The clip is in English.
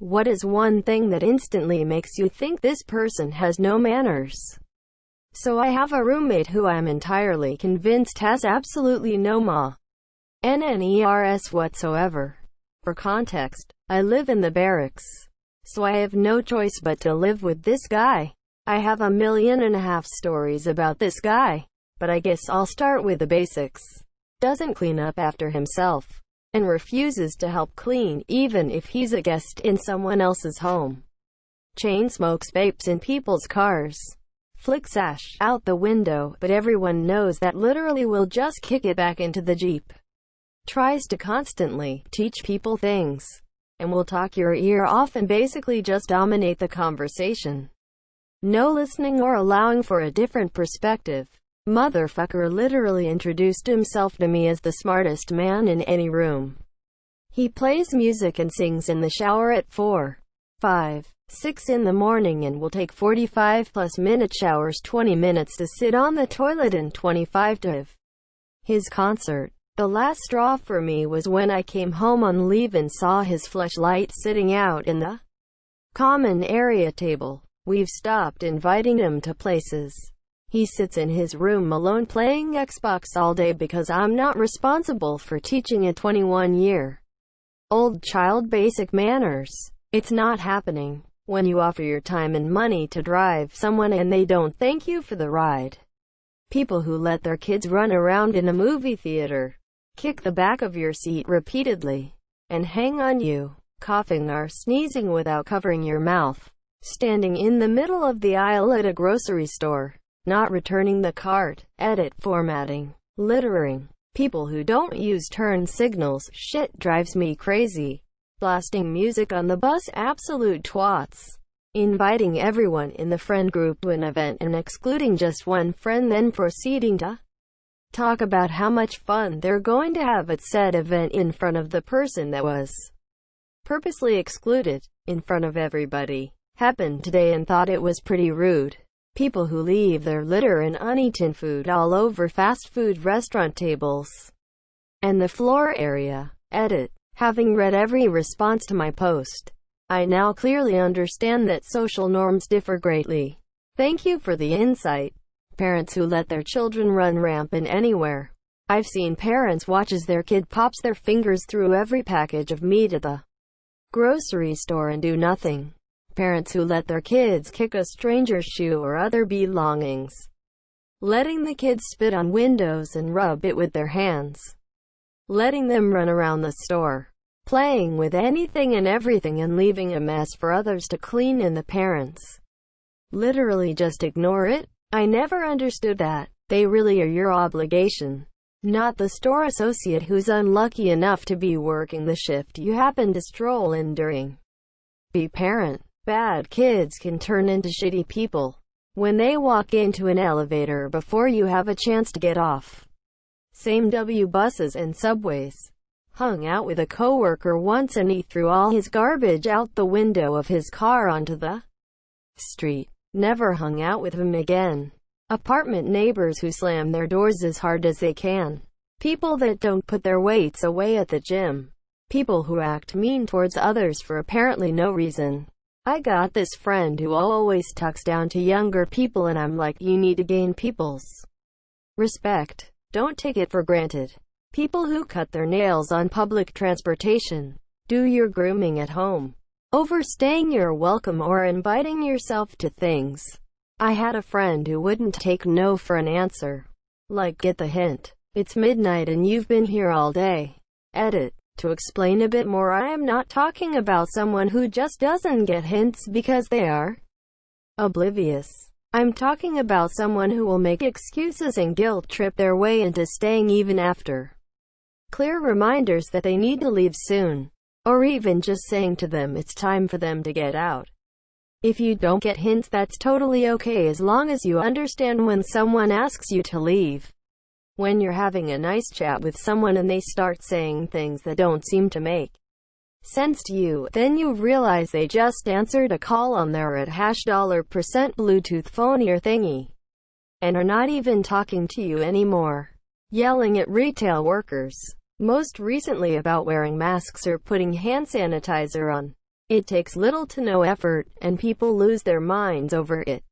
What is one thing that instantly makes you think this person has no manners? So I have a roommate who I'm entirely convinced has absolutely no manners whatsoever. For context, I live in the barracks, so I have no choice but to live with this guy. I have 1.5 million stories about this guy, but I guess I'll start with the basics. Doesn't clean up after himself, and refuses to help clean even if he's a guest in someone else's home. Chain smokes vapes in people's cars. Flicks ash out the window, but everyone knows that literally will just kick it back into the Jeep. Tries to constantly teach people things, and will talk your ear off and basically just dominate the conversation. No listening or allowing for a different perspective. Motherfucker literally introduced himself to me as the smartest man in any room. He plays music and sings in the shower at 4, 5, 6 in the morning and will take 45+ minute showers, 20 minutes to sit on the toilet and 25 to have his concert. The last straw for me was when I came home on leave and saw his fleshlight sitting out in the common area table. We've stopped inviting him to places. He sits in his room alone playing Xbox all day because I'm not responsible for teaching a 21-year-old child basic manners. It's not happening. When you offer your time and money to drive someone and they don't thank you for the ride. People who let their kids run around in a movie theater, kick the back of your seat repeatedly, and hang on you, coughing or sneezing without covering your mouth, standing in the middle of the aisle at a grocery store, not returning the cart, formatting, littering, people who don't use turn signals, shit drives me crazy, blasting music on the bus, absolute twats, inviting everyone in the friend group to an event and excluding just one friend, then proceeding to talk about how much fun they're going to have at said event in front of the person that was purposely excluded, in front of everybody. Happened today and thought it was pretty rude. People who leave their litter and uneaten food all over fast food restaurant tables and the floor area. Having read every response to my post, I now clearly understand that social norms differ greatly. Thank you for the insight. Parents who let their children run rampant anywhere. I've seen parents watch as their kid pops their fingers through every package of meat at the grocery store and do nothing. Parents who let their kids kick a stranger's shoe or other belongings. Letting the kids spit on windows and rub it with their hands. Letting them run around the store, playing with anything and everything and leaving a mess for others to clean, and the parents literally just ignore it. I never understood that. They really are your obligation, not the store associate who's unlucky enough to be working the shift you happen to stroll in during. Be parent. Bad kids can turn into shitty people when they walk into an elevator before you have a chance to get off. Same W buses and subways. Hung out with a coworker once and he threw all his garbage out the window of his car onto the street. Never hung out with him again. Apartment neighbors who slam their doors as hard as they can. People that don't put their weights away at the gym. People who act mean towards others for apparently no reason. I got this friend who always talks down to younger people and I'm like, you need to gain people's respect. Don't take it for granted. People who cut their nails on public transportation. Do your grooming at home. Overstaying your welcome or inviting yourself to things. I had a friend who wouldn't take no for an answer. Like, get the hint. It's midnight and you've been here all day. To explain a bit more, I am not talking about someone who just doesn't get hints because they are oblivious. I'm talking about someone who will make excuses and guilt trip their way into staying even after clear reminders that they need to leave soon. Or even just saying to them it's time for them to get out. If you don't get hints, that's totally okay as long as you understand when someone asks you to leave. When you're having a nice chat with someone and they start saying things that don't seem to make sense to you, then you realize they just answered a call on their at $% Bluetooth phone or thingy, and are not even talking to you anymore. Yelling at retail workers. Most recently about wearing masks or putting hand sanitizer on. It takes little to no effort, and people lose their minds over it.